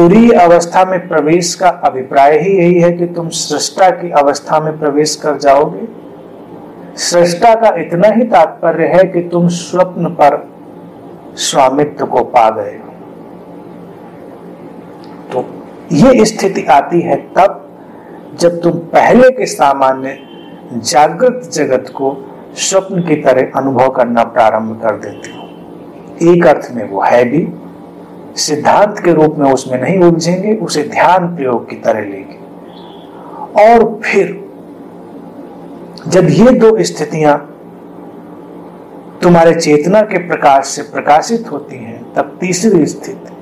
तुरीय अवस्था में प्रवेश का अभिप्राय ही यही है कि तुम सृष्टा की अवस्था में प्रवेश कर जाओगे। सृष्टा का इतना ही तात्पर्य है कि तुम स्वप्न पर स्वामित्व को पा गए हो। तो ये स्थिति आती है तब जब तुम पहले के सामान्य जागृत जगत को स्वप्न की तरह अनुभव करना प्रारंभ कर देते हो। एक अर्थ में वो है भी, सिद्धांत के रूप में उसमें नहीं उलझेंगे, उसे ध्यान प्रयोग की तरह लेंगे। और फिर जब ये दो स्थितियां तुम्हारे चेतना के प्रकाश से प्रकाशित होती हैं, तब तीसरी स्थिति,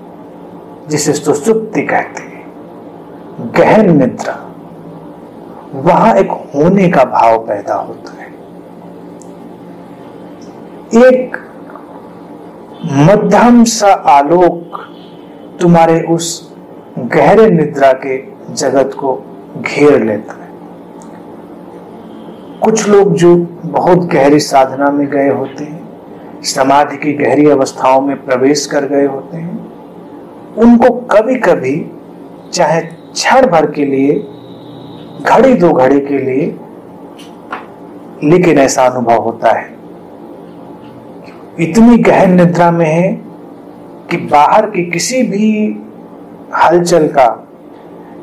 जिसे सुषुप्ति कहते हैं, गहन निद्रा, वहां एक होने का भाव पैदा होता है। एक मध्यम सा आलोक तुम्हारे उस गहरे निद्रा के जगत को घेर लेता है। कुछ लोग जो बहुत गहरी साधना में गए होते हैं, समाधि की गहरी अवस्थाओं में प्रवेश कर गए होते हैं, उनको कभी कभी चाहे क्षण भर के लिए, घड़ी दो घड़ी के लिए, लेकिन ऐसा अनुभव होता है, इतनी गहन निद्रा में है कि बाहर की किसी भी हलचल का,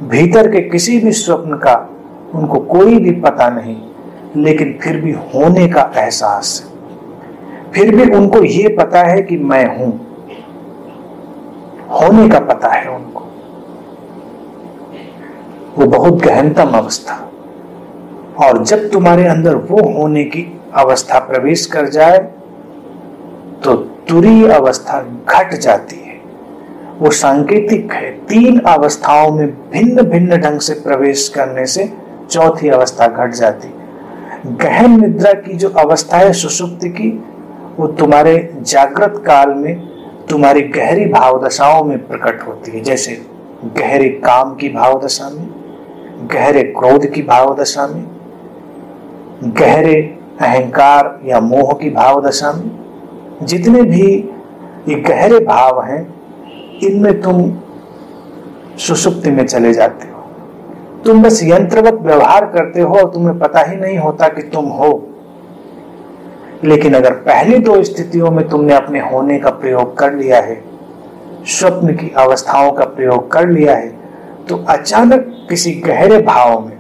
भीतर के किसी भी स्वप्न का उनको कोई भी पता नहीं, लेकिन फिर भी होने का एहसास है। फिर भी उनको ये पता है कि मैं हूं, होने का पता है उनको। वो बहुत गहनतम अवस्था। और जब तुम्हारे अंदर वो होने की अवस्था प्रवेश कर जाए तो तुरीय अवस्था घट जाती है। वो सांकेतिक है। तीन अवस्थाओं में भिन्न भिन्न ढंग से प्रवेश करने से चौथी अवस्था घट जाती है। गहन निद्रा की जो अवस्था है सुषुप्ति की, वो तुम्हारे जागृत काल में तुम्हारी गहरी भाव दशाओं में प्रकट होती है। जैसे गहरे काम की भाव दशा में, गहरे क्रोध की भाव दशा में, गहरे अहंकार या मोह की भाव दशा में, जितने भी ये गहरे भाव हैं, इनमें तुम सुषुप्ति में चले जाते हो। तुम बस यंत्रवत व्यवहार करते हो और तुम्हें पता ही नहीं होता कि तुम हो। लेकिन अगर पहली दो स्थितियों में तुमने अपने होने का प्रयोग कर लिया है, स्वप्न की अवस्थाओं का प्रयोग कर लिया है, तो अचानक किसी गहरे भाव में,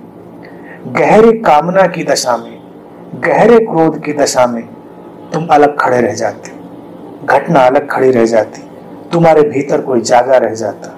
गहरे कामना की दशा में, गहरे क्रोध की दशा में तुम अलग खड़े रह जाते हो। घटना अलग खड़ी रह जाती, तुम्हारे भीतर कोई जागा रह जाता।